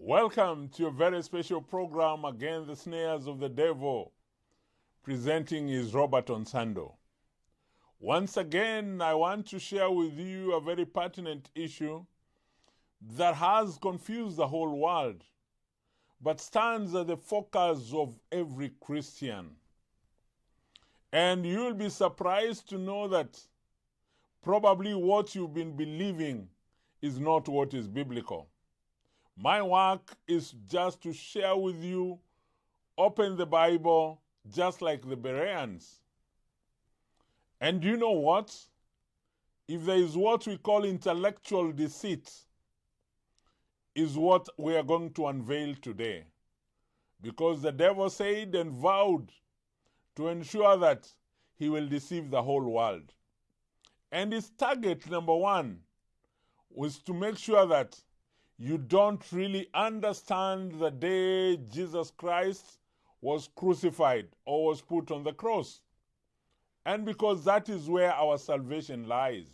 Welcome to a very special program, Again the Snares of the Devil. Presenting is Robert Onsando. Once again, I want to share with you a very pertinent issue that has confused the whole world, but stands at the focus of every Christian. And you'll be surprised to know that probably what you've been believing is not what is biblical. My work is just to share with you, open the Bible, just like the Bereans. And you know what? If there is what we call intellectual deceit, is what we are going to unveil today. Because the devil said and vowed to ensure that he will deceive the whole world. And his target, number one, was to make sure that you don't really understand the day Jesus Christ was crucified or was put on the cross. And because that is where our salvation lies.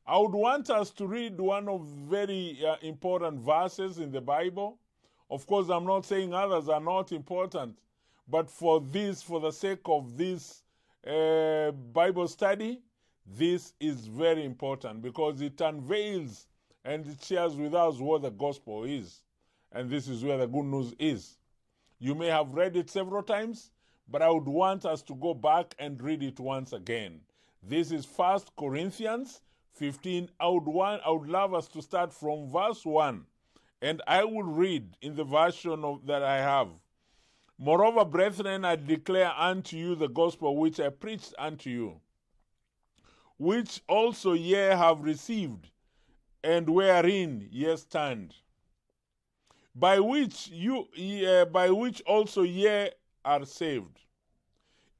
I would want us to read one of very important verses in the Bible. Of course, I'm not saying others are not important, but for the sake of this Bible study, this is very important because it unveils and it shares with us what the gospel is. And this is where the good news is. You may have read it several times, but I would want us to go back and read it once again. This is 1 Corinthians 15. I would love us to start from verse 1. And I will read in the version that I have. Moreover, brethren, I declare unto you the gospel which I preached unto you, which also ye have received, and wherein ye stand, by which also ye are saved,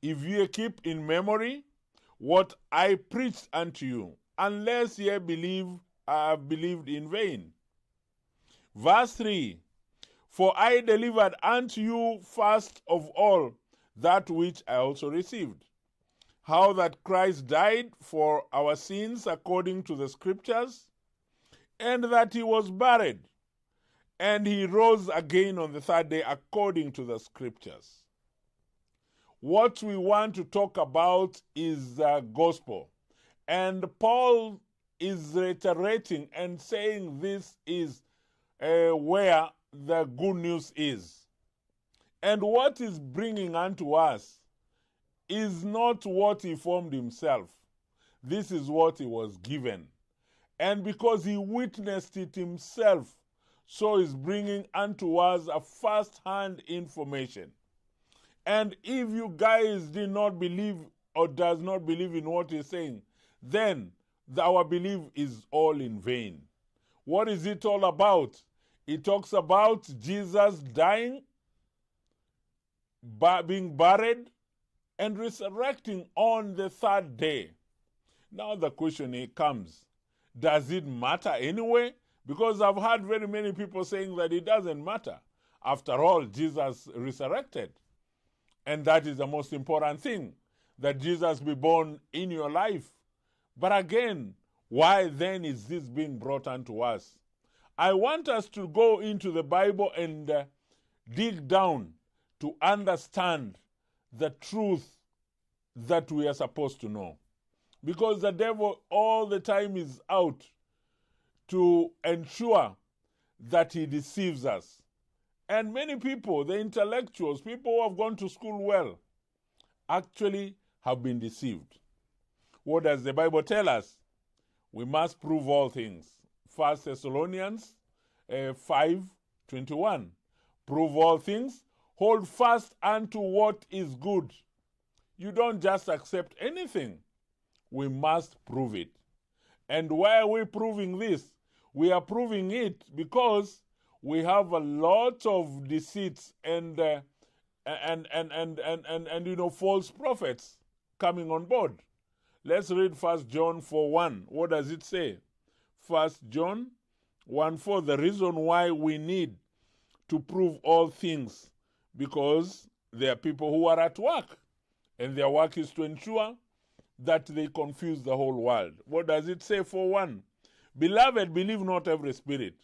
if ye keep in memory what I preached unto you, unless ye believed in vain. Verse 3, for I delivered unto you first of all that which I also received, how that Christ died for our sins according to the Scriptures, and that he was buried, and he rose again on the third day according to the Scriptures. What we want to talk about is the gospel. And Paul is reiterating and saying this is where the good news is. And what is bringing unto us is not what he formed himself. This is what he was given. And because he witnessed it himself, so is bringing unto us a first-hand information. And if you guys did not believe or does not believe in what he's saying, then our belief is all in vain. What is it all about? It talks about Jesus dying, being buried, and resurrecting on the third day. Now the question comes, does it matter anyway? Because I've heard very many people saying that it doesn't matter. After all, Jesus resurrected. And that is the most important thing, that Jesus be born in your life. But again, why then is this being brought unto us? I want us to go into the Bible and dig down to understand the truth that we are supposed to know. Because the devil all the time is out to ensure that he deceives us. And many people, the intellectuals, people who have gone to school well, actually have been deceived. What does the Bible tell us? We must prove all things. 1 Thessalonians 5:21. Prove all things, hold fast unto what is good. You don't just accept anything. We must prove it. And why are we proving this? We are proving it because we have a lot of deceits and false prophets coming on board. Let's read 1 John 4:1. What does it say? 1 John 1:4. The reason why we need to prove all things, because there are people who are at work, and their work is to ensure that they confuse the whole world. What does it say? 4:1. Beloved, believe not every spirit,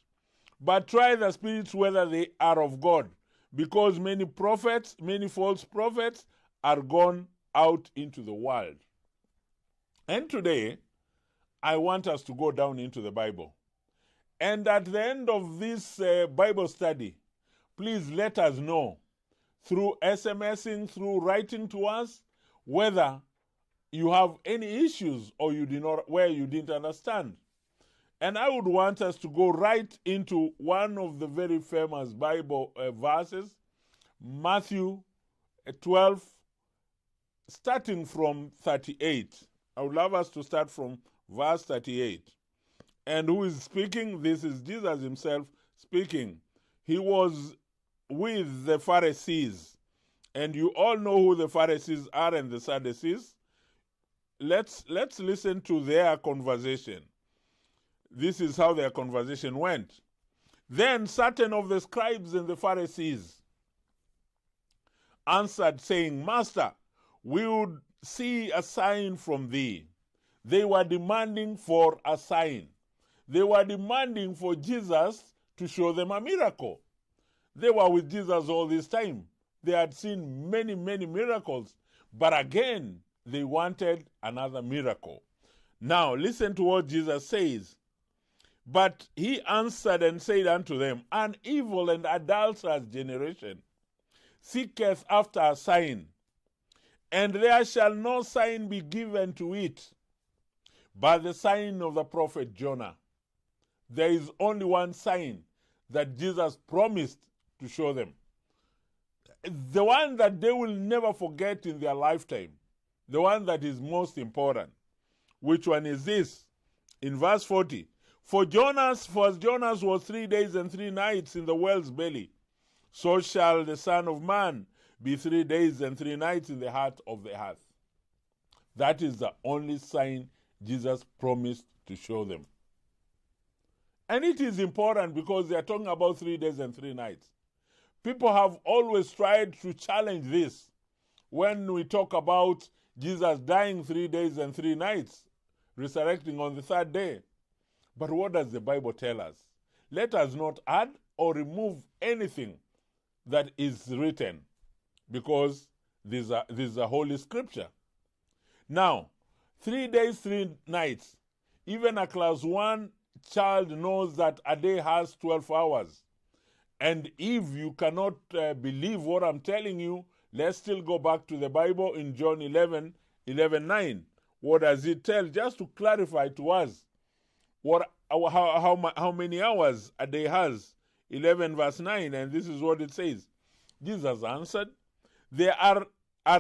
But try the spirits whether they are of God, because many prophets, many false prophets, are gone out into the world. And today, I want us to go down into the Bible. And at the end of this Bible study, please let us know through SMSing, through writing to us, whether you have any issues or you did not, where you didn't understand. And I would want us to go right into one of the very famous Bible verses, Matthew 12, starting from 38. I would love us to start from verse 38. And who is speaking? This is Jesus himself speaking. He was with the Pharisees. And you all know who the Pharisees are and the Sadducees. Let's listen to their conversation. This is how their conversation went. Then certain of the scribes and the Pharisees answered, saying, Master, we would see a sign from thee. They were demanding for a sign. They were demanding for Jesus to show them a miracle. They were with Jesus all this time. They had seen many, many miracles. But again, they wanted another miracle. Now, listen to what Jesus says. But he answered and said unto them, An evil and adulterous generation seeketh after a sign, and there shall no sign be given to it, but the sign of the prophet Jonah. There is only one sign that Jesus promised to show them. The one that they will never forget in their lifetime. The one that is most important. Which one is this? In verse 40. For Jonas was 3 days and 3 nights in the whale's belly, so shall the Son of Man be 3 days and 3 nights in the heart of the earth. That is the only sign Jesus promised to show them. And it is important because they are talking about 3 days and 3 nights. People have always tried to challenge this when we talk about Jesus dying 3 days and 3 nights, resurrecting on the 3rd day. But what does the Bible tell us? Let us not add or remove anything that is written, because this is a holy scripture. Now, 3 days, 3 nights. Even a class 1 child knows that a day has 12 hours. And if you cannot believe what I'm telling you, let's still go back to the Bible in John 11:9. What does it tell? Just to clarify to us how many hours a day has. 11 verse 9, and this is what it says. Jesus answered, Are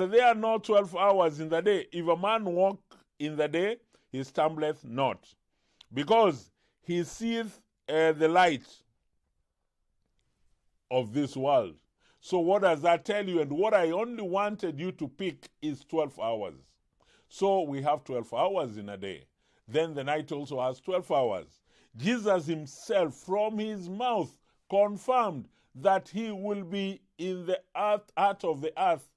there no 12 hours in the day? If a man walk in the day, he stumbleth not, because he seeth the light of this world. So what does that tell you? And what I only wanted you to pick is 12 hours. So we have 12 hours in a day. Then the night also has 12 hours. Jesus himself from his mouth confirmed that he will be in the heart of the earth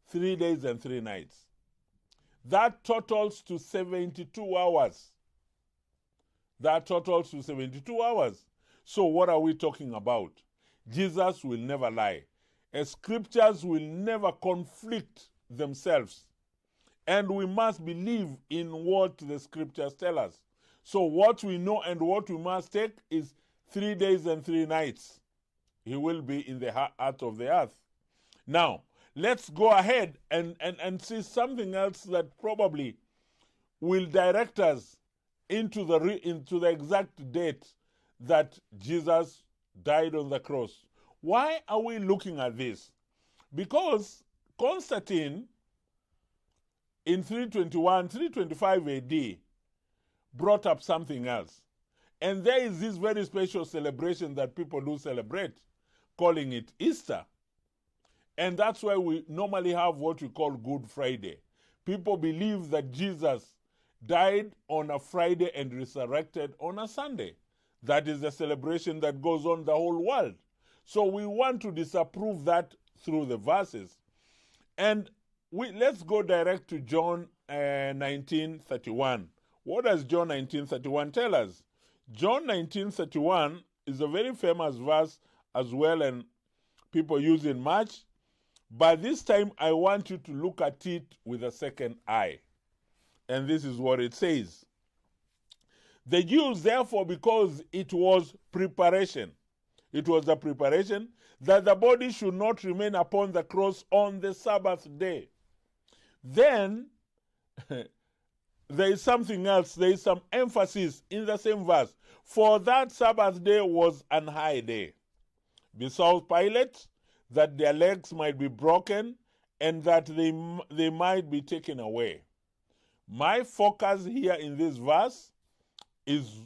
3 days and 3 nights. That totals to 72 hours. That totals to 72 hours. So what are we talking about? Jesus will never lie. Scriptures will never conflict themselves. And we must believe in what the scriptures tell us. So what we know and what we must take is 3 days and 3 nights. He will be in the heart of the earth. Now, let's go ahead and see something else that probably will direct us into the exact date that Jesus died on the cross. Why are we looking at this? Because Constantine in 325 AD brought up something else. And there is this very special celebration that people do celebrate, calling it Easter. And that's why we normally have what we call Good Friday. People believe that Jesus died on a Friday and resurrected on a Sunday. That is the celebration that goes on the whole world. So we want to disapprove that through the verses. And let's go direct to John 19:31. What does John 19:31 tell us? John 19:31, is a very famous verse as well, and people use it much. But this time I want you to look at it with a second eye. And this is what it says. The Jews, therefore, because it was preparation, it was a preparation that the body should not remain upon the cross on the Sabbath day. Then, there is something else, there is some emphasis in the same verse. For that Sabbath day was an high day. Besought Pilate that their legs might be broken and that they might be taken away. My focus here in this verse is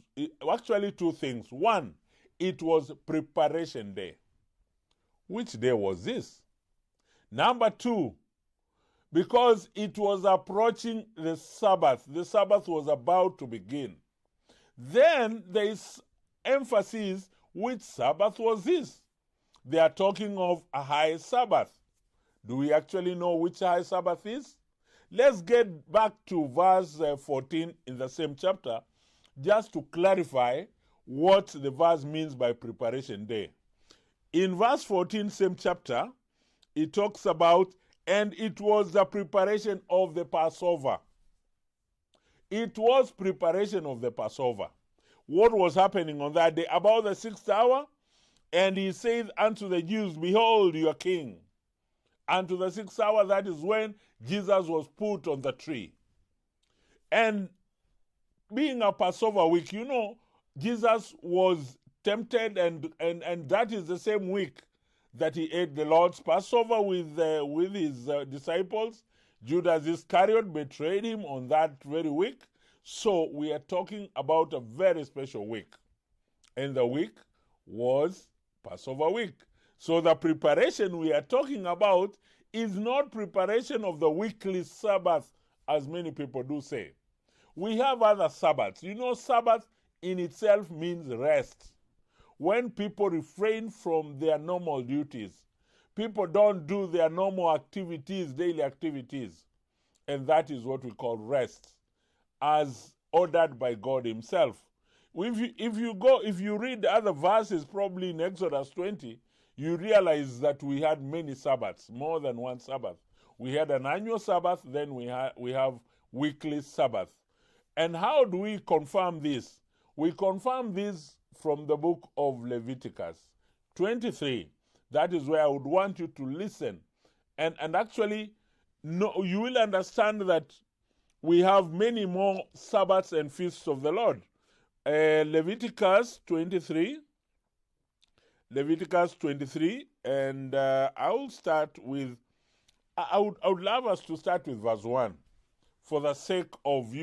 actually two things. One, it was preparation day. Which day was this? Number two, because it was approaching the Sabbath was about to begin. Then there is emphasis, which Sabbath was this? They are talking of a high Sabbath. Do we actually know which high Sabbath is? Let's get back to verse 14 in the same chapter, just to clarify what the verse means by preparation day. In verse 14, same chapter, it talks about, and it was the preparation of the Passover. It was preparation of the Passover. What was happening on that day? About the 6th hour, and he said unto the Jews, behold your king. And to the 6th hour, that is when Jesus was put on the tree. And being a Passover week, you know, Jesus was tempted, and that is the same week that he ate the Lord's Passover with his disciples. Judas Iscariot betrayed him on that very week. So we are talking about a very special week. And the week was Passover week. So the preparation we are talking about is not preparation of the weekly Sabbath, as many people do say. We have other Sabbaths. You know, Sabbath in itself means rest. When people refrain from their normal duties, people don't do their normal activities, daily activities. And that is what we call rest, as ordered by God himself. If you read the other verses, probably in Exodus 20, you realize that we had many Sabbaths, more than one Sabbath. We had an annual Sabbath, then we have weekly Sabbath. And how do we confirm this? We confirm this from the book of Leviticus 23. That is where I would want you to listen. And actually, you will understand that we have many more Sabbaths and feasts of the Lord. Leviticus 23, and I would love us to start with verse 1 for the sake of,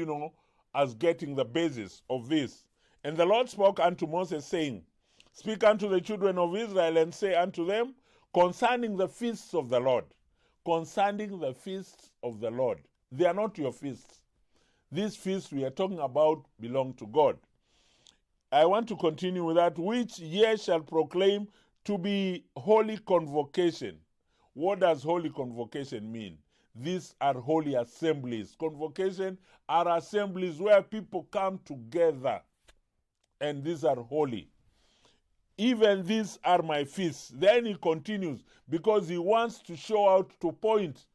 us getting the basis of this. And the Lord spoke unto Moses, saying, speak unto the children of Israel, and say unto them, concerning the feasts of the Lord. Concerning the feasts of the Lord. They are not your feasts. These feasts we are talking about belong to God. I want to continue with that. Which ye shall proclaim to be holy convocation. What does holy convocation mean? These are holy assemblies. Convocation are assemblies where people come together. And these are holy. Even these are my feasts. Then he continues, because he wants to show out, to point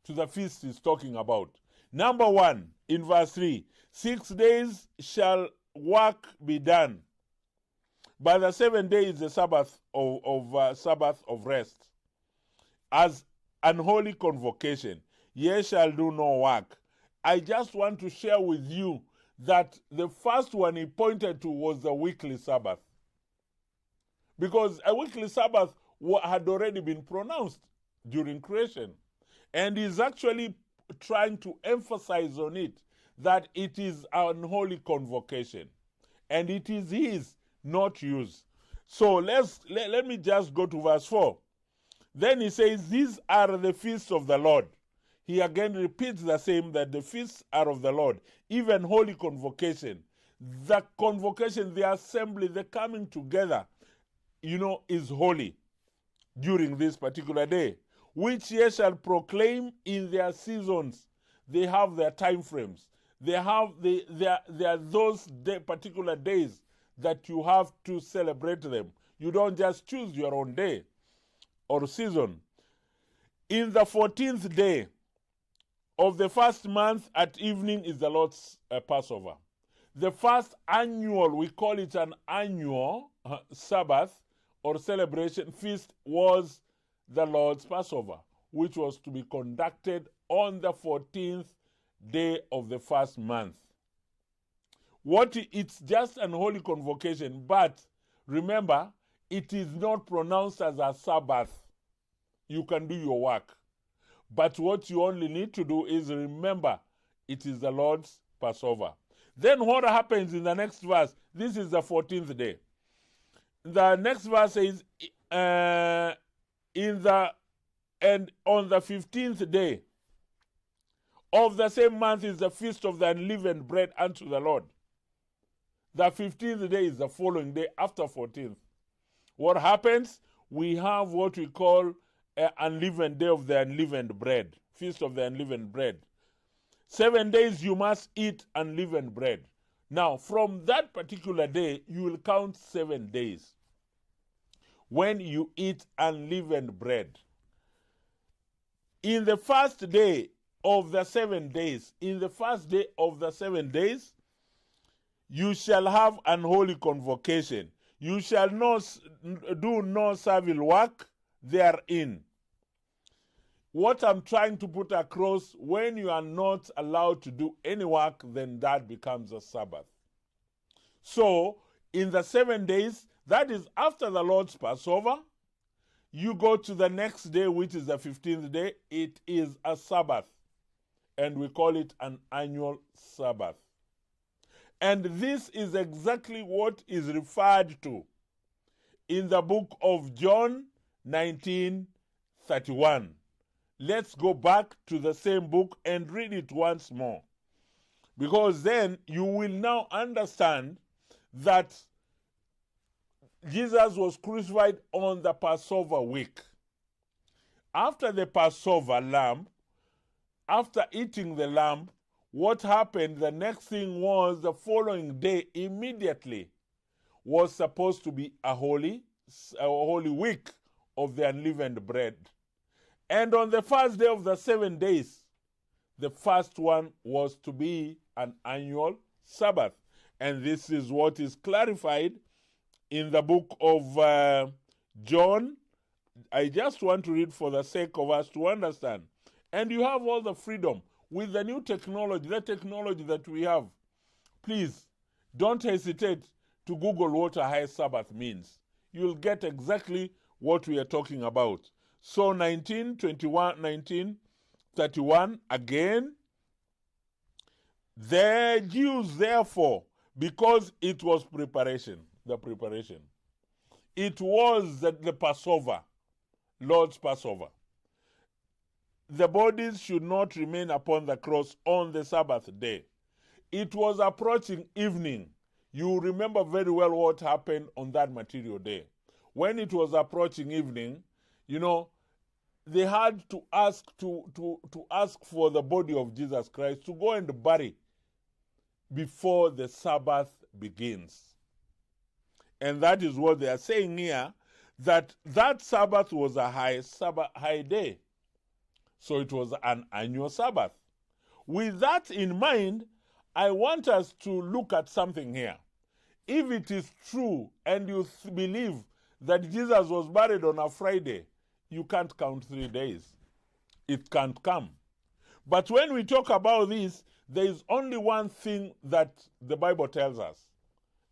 to the feast he's talking about. Number 1, in verse 3, 6 days shall work be done, but the 7th day is the Sabbath of rest. As an holy convocation, ye shall do no work. I just want to share with you that the first one he pointed to was the weekly Sabbath. Because a weekly Sabbath had already been pronounced during creation. And he's actually trying to emphasize on it that it is an holy convocation. And it is his, not yours. So let me just go to verse 4. Then he says, these are the feasts of the Lord. He again repeats the same, that the feasts are of the Lord, even holy convocation. The convocation, the assembly, the coming together, is holy during this particular day, which ye shall proclaim in their seasons. They have their time frames. They are those particular days that you have to celebrate them. You don't just choose your own day or season. In the 14th day of the first month at evening is the Lord's Passover. The first annual, we call it an annual Sabbath or celebration feast, was the Lord's Passover, which was to be conducted on the 14th day of the first month. It's just an holy convocation, but remember, it is not pronounced as a Sabbath. You can do your work. But what you only need to do is remember, it is the Lord's Passover. Then what happens in the next verse? This is the 14th day. The next verse says, and on the 15th day of the same month is the feast of the unleavened bread unto the Lord. The 15th day is the following day after 14th. What happens? We have what we call an unleavened day of the unleavened bread, feast of the unleavened bread. 7 days you must eat unleavened bread. Now, from that particular day, you will count 7 days when you eat unleavened bread. In the first day of the 7 days, you shall have an holy convocation. You shall do no servile work therein. What I'm trying to put across, when you are not allowed to do any work, then that becomes a Sabbath. So, in the 7 days, that is after the Lord's Passover, you go to the next day, which is the 15th day. It is a Sabbath, and we call it an annual Sabbath. And this is exactly what is referred to in the book of John 19:31. Let's go back to the same book and read it once more, because then you will now understand that Jesus was crucified on the Passover week. After the Passover lamb, after eating the lamb, what happened? The next thing was the following day immediately was supposed to be a holy week of the unleavened bread. And on the first day of the 7 days, the first one was to be an annual Sabbath. And this is what is clarified in the book of John. I just want to read for the sake of us to understand. And you have all the freedom with the new technology, the technology that we have. Please, don't hesitate to Google what a high Sabbath means. You'll get exactly what we are talking about. So 19:31 again. The Jews, therefore, because it was the preparation. It was the Passover, Lord's Passover. The bodies should not remain upon the cross on the Sabbath day. It was approaching evening. You remember very well what happened on that material day. When it was approaching evening, they had to ask ask for the body of Jesus Christ to go and bury before the Sabbath begins. And that is what they are saying here, that Sabbath was a high day. So it was an annual Sabbath. With that in mind, I want us to look at something here. If it is true and you believe that Jesus was buried on a Friday, you can't count 3 days. It can't come. But when we talk about this, there is only one thing that the Bible tells us.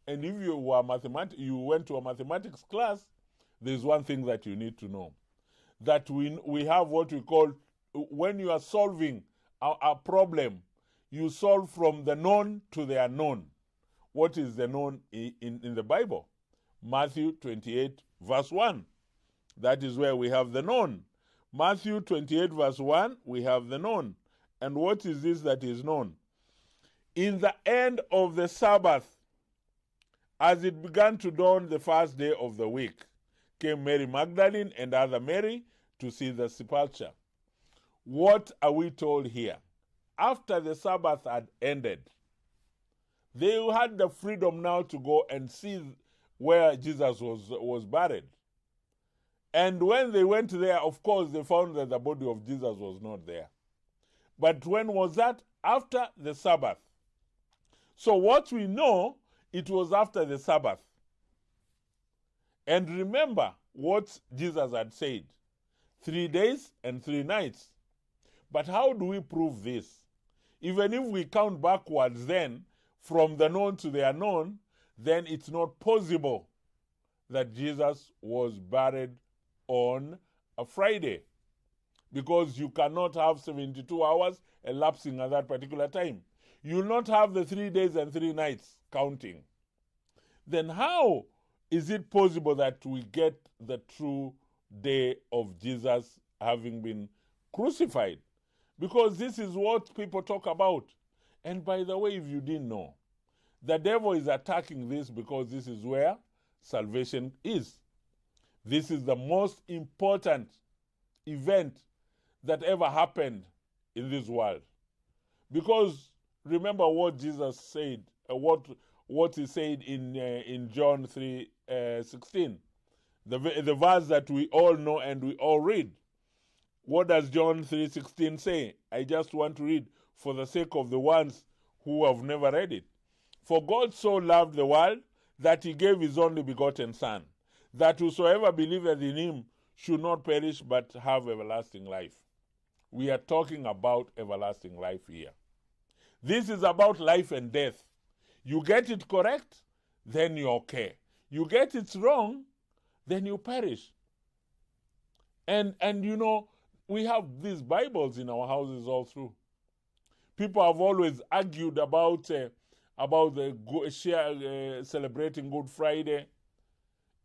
And if you went to a mathematics class, there is one thing that you need to know. That we have what we call, when you are solving a problem, you solve from the known to the unknown. What is the known in the Bible? Matthew 28 verse 1. That is where we have the known. Matthew 28 verse 1, we have the known. And what is this that is known? In the end of the Sabbath, as it began to dawn the first day of the week, came Mary Magdalene and other Mary to see the sepulchre. What are we told here? After the Sabbath had ended, They had the freedom now to go and see where Jesus was buried. And when they went there, of course, they found that the body of Jesus was not there. But when was that? After the Sabbath. So what we know, it was after the Sabbath. And remember what Jesus had said, 3 days and 3 nights. But how do we prove this? Even if we count backwards then, from the known to the unknown, then it's not possible that Jesus was buried on a Friday, because you cannot have 72 hours elapsing at that particular time. You will not have the 3 days and 3 nights counting. Then how is it possible that we get the true day of Jesus having been crucified? Because this is what people talk about. And by the way, if you didn't know, the devil is attacking this because this is where salvation is. This is the most important event that ever happened in this world. Because remember what Jesus said, what he said in John 3:16, the verse that we all know and we all read. What does John 3:16 say? I just want to read for the sake of the ones who have never read it. For God so loved the world that he gave his only begotten Son, that whosoever believeth in him should not perish but have everlasting life. We are talking about everlasting life here. This is about life and death. You get it correct, then you're okay. You get it wrong, then you perish. And you know, we have these Bibles in our houses all through. People have always argued about celebrating Good Friday,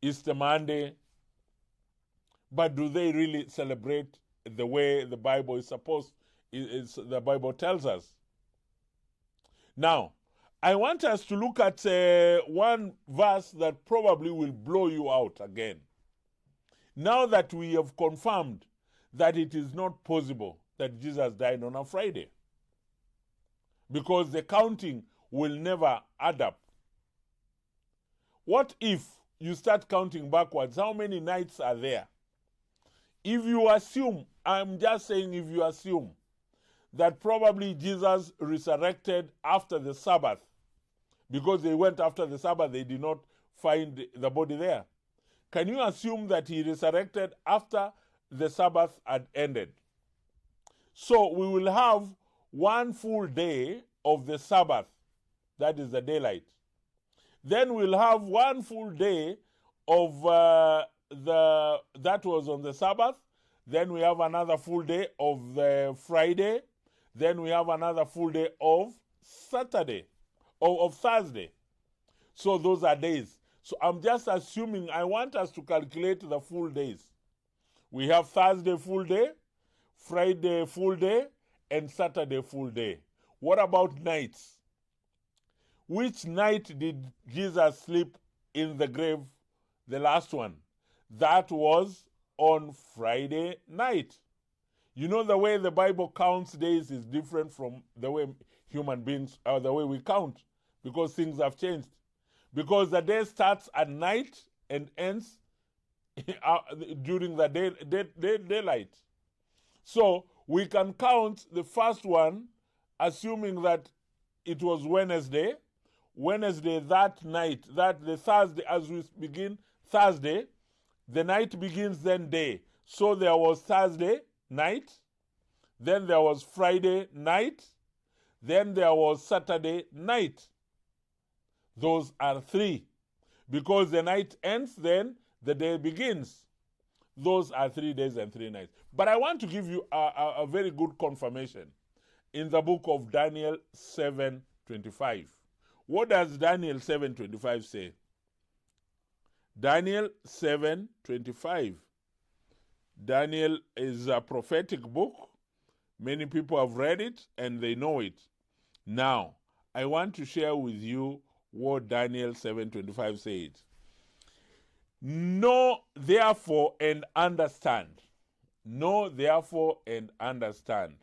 Easter Monday, but do they really celebrate the way the Bible is supposed? The Bible tells us. Now, I want us to look at one verse that probably will blow you out again. Now that we have confirmed that it is not possible that Jesus died on a Friday, because the counting will never add up. What if you start counting backwards? How many nights are there? If you assume, I'm just saying if you assume that probably Jesus resurrected after the Sabbath, because they went after the Sabbath, they did not find the body there. Can you assume that he resurrected after the Sabbath had ended? So we will have 1 full day of the Sabbath, that is the daylight. Then we'll have 1 full day of that was on the Sabbath. Then we have another full day of the Friday. Then we have another full day of Saturday, or of Thursday. So those are days. So I'm just assuming, I want us to calculate the full days. We have Thursday full day, Friday full day, and Saturday full day. What about nights? Which night did Jesus sleep in the grave? The last one. That was on Friday night. You know, the way the Bible counts days is different from the way human beings, or the way we count, because things have changed. Because the day starts at night and ends during the daylight. So we can count the first one, assuming that it was Wednesday, that night, that the Thursday, as we begin Thursday, the night begins then day. So there was Thursday night, then there was Friday night, then there was Saturday night. Those are 3. Because the night ends, then the day begins. Those are 3 days and 3 nights. But I want to give you a very good confirmation in the book of Daniel 7:25. What does Daniel 7:25 say? Daniel 7:25. Daniel is a prophetic book. Many people have read it and they know it. Now, I want to share with you what Daniel 7:25 says. Know therefore and understand. Know therefore and understand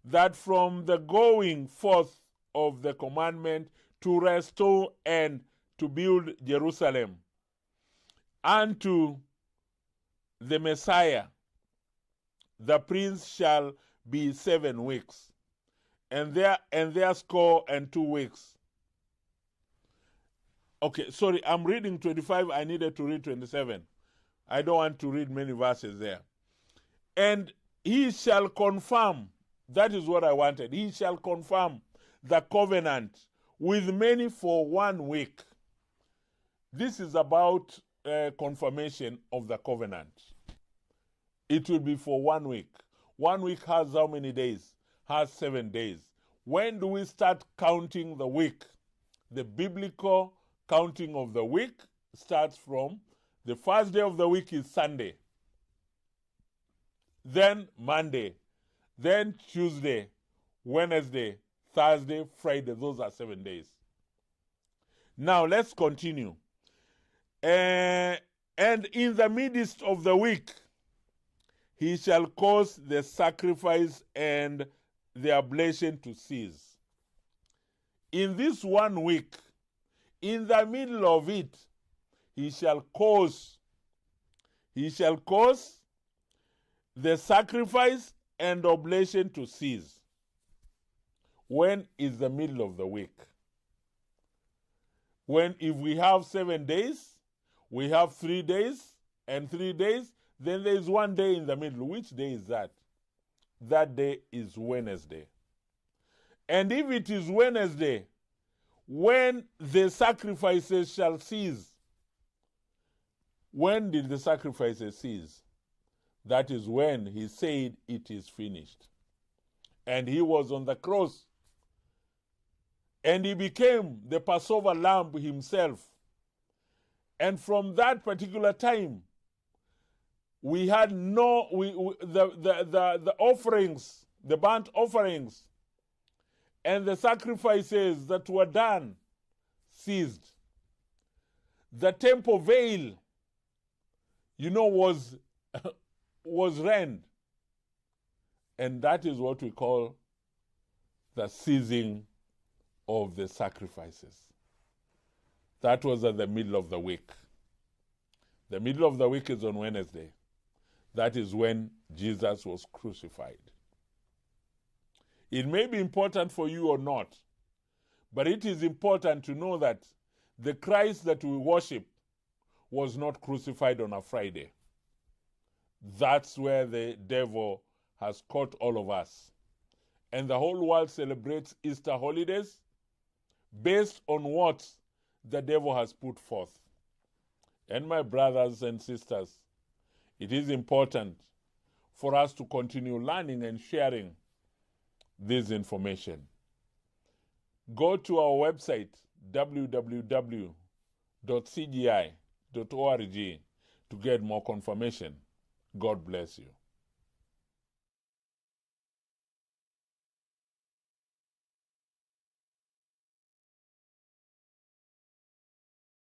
that from the going forth of the commandment to restore and to build Jerusalem unto the Messiah. The prince shall be 7 weeks, and their score and 2 weeks. Okay, sorry, I'm reading 25. I needed to read 27. I don't want to read many verses there. And he shall confirm, that is what I wanted. He shall confirm the covenant with many for 1 week. This is about confirmation of the covenant. It will be for 1 week. 1 week has how many days? Has 7 days. When do we start counting the week? The biblical counting of the week starts from the first day of the week is Sunday, then Monday, then Tuesday, Wednesday, Thursday, Friday. Those are 7 days. Now let's continue. And in the midst of the week, he shall cause the sacrifice and the oblation to cease. In this 1 week, in the middle of it, he shall cause the sacrifice and oblation to cease. When is the middle of the week? When, if we have 7 days, we have 3 days and 3 days, then there is 1 day in the middle. Which day is that? That day is Wednesday. And if it is Wednesday, when the sacrifices shall cease. When did the sacrifices cease? That is when he said it is finished. And he was on the cross. And he became the Passover lamb himself. And from that particular time, we had the offerings, the burnt offerings, and the sacrifices that were done ceased. The temple veil, was rent. And that is what we call the ceasing of the sacrifices. That was at the middle of the week. The middle of the week is on Wednesday. That is when Jesus was crucified. It may be important for you or not, but it is important to know that the Christ that we worship was not crucified on a Friday. That's where the devil has caught all of us. And the whole world celebrates Easter holidays based on what the devil has put forth. And my brothers and sisters, it is important for us to continue learning and sharing this information. Go to our website, www.cgi.org, to get more confirmation. God bless you.